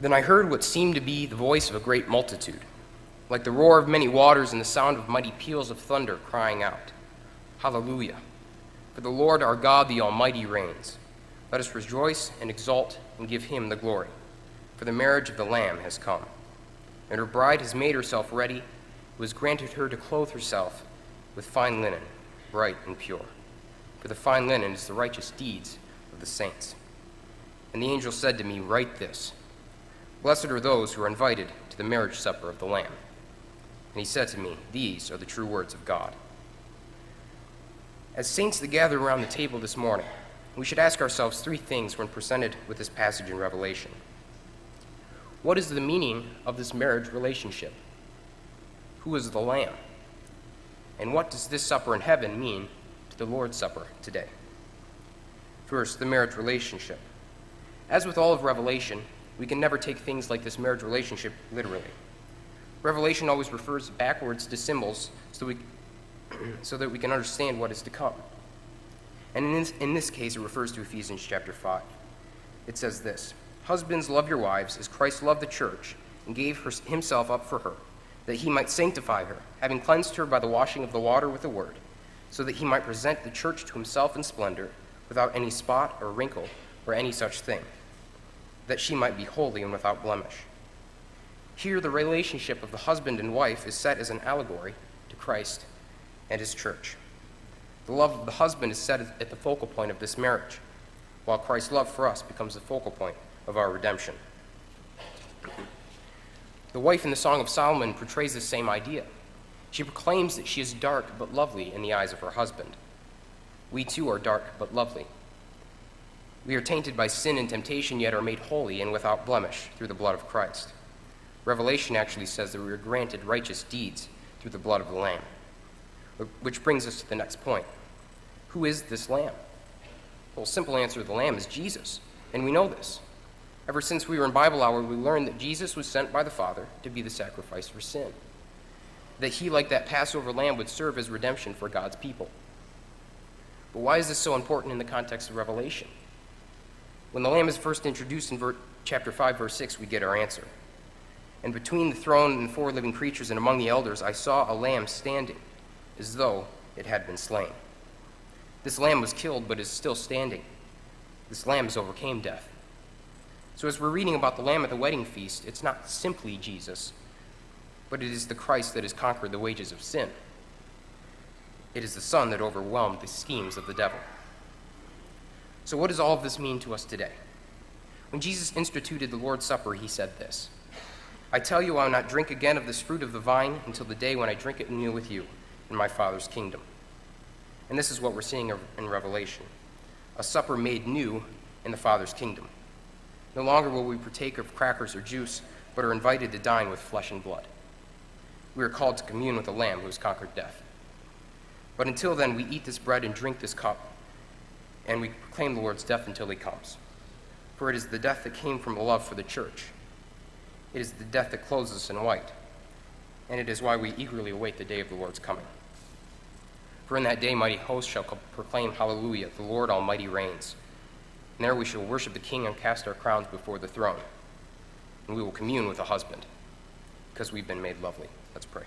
Then I heard what seemed to be the voice of a great multitude, like the roar of many waters and the sound of mighty peals of thunder, crying out, Hallelujah! For the Lord our God, the Almighty, reigns. Let us rejoice and exult and give him the glory. For the marriage of the Lamb has come, and her bride has made herself ready. It was granted her to clothe herself with fine linen, bright and pure. For the fine linen is the righteous deeds of the saints. And the angel said to me, Write this, Blessed are those who are invited to the marriage supper of the Lamb. And he said to me, These are the true words of God. As saints that gather around the table this morning, we should ask ourselves three things when presented with this passage in Revelation. What is the meaning of this marriage relationship? Who is the Lamb? And what does this supper in heaven mean to the Lord's Supper today? First, the marriage relationship. As with all of Revelation, we can never take things like this marriage relationship literally. Revelation always refers backwards to symbols so that we can understand what is to come. And in this case, it refers to Ephesians chapter 5. It says this, Husbands, love your wives as Christ loved the church and gave himself up for her, that he might sanctify her, having cleansed her by the washing of the water with the word, so that he might present the church to himself in splendor, without any spot or wrinkle or any such thing, that she might be holy and without blemish. Here, the relationship of the husband and wife is set as an allegory to Christ and his church. The love of the husband is set at the focal point of this marriage, while Christ's love for us becomes the focal point of our redemption. The wife in the Song of Solomon portrays the same idea. She proclaims that she is dark but lovely in the eyes of her husband. We too are dark but lovely. We are tainted by sin and temptation, yet are made holy and without blemish through the blood of Christ. Revelation actually says that we are granted righteous deeds through the blood of the Lamb. Which brings us to the next point. Who is this Lamb? Well, simple answer, the Lamb is Jesus, and we know this. Ever since we were in Bible Hour, we learned that Jesus was sent by the Father to be the sacrifice for sin. That he, like that Passover lamb, would serve as redemption for God's people. But why is this so important in the context of Revelation? When the Lamb is first introduced in chapter 5, verse 6, we get our answer. And between the throne and the four living creatures and among the elders, I saw a lamb standing, as though it had been slain. This lamb was killed, but is still standing. This lamb has overcame death. So as we're reading about the lamb at the wedding feast, it's not simply Jesus, but it is the Christ that has conquered the wages of sin. It is the Son that overwhelmed the schemes of the devil. So what does all of this mean to us today? When Jesus instituted the Lord's Supper, he said this, I tell you, I will not drink again of this fruit of the vine until the day when I drink it anew with you in my Father's kingdom. And this is what we're seeing in Revelation, a supper made new in the Father's kingdom. No longer will we partake of crackers or juice, but are invited to dine with flesh and blood. We are called to commune with the Lamb who has conquered death. But until then, we eat this bread and drink this cup, and we proclaim the Lord's death until he comes. For it is the death that came from the love for the church. It is the death that clothes us in white, and it is why we eagerly await the day of the Lord's coming. For in that day mighty hosts shall proclaim, Hallelujah, the Lord Almighty reigns. And there we shall worship the King and cast our crowns before the throne. And we will commune with the husband, because we've been made lovely. Let's pray.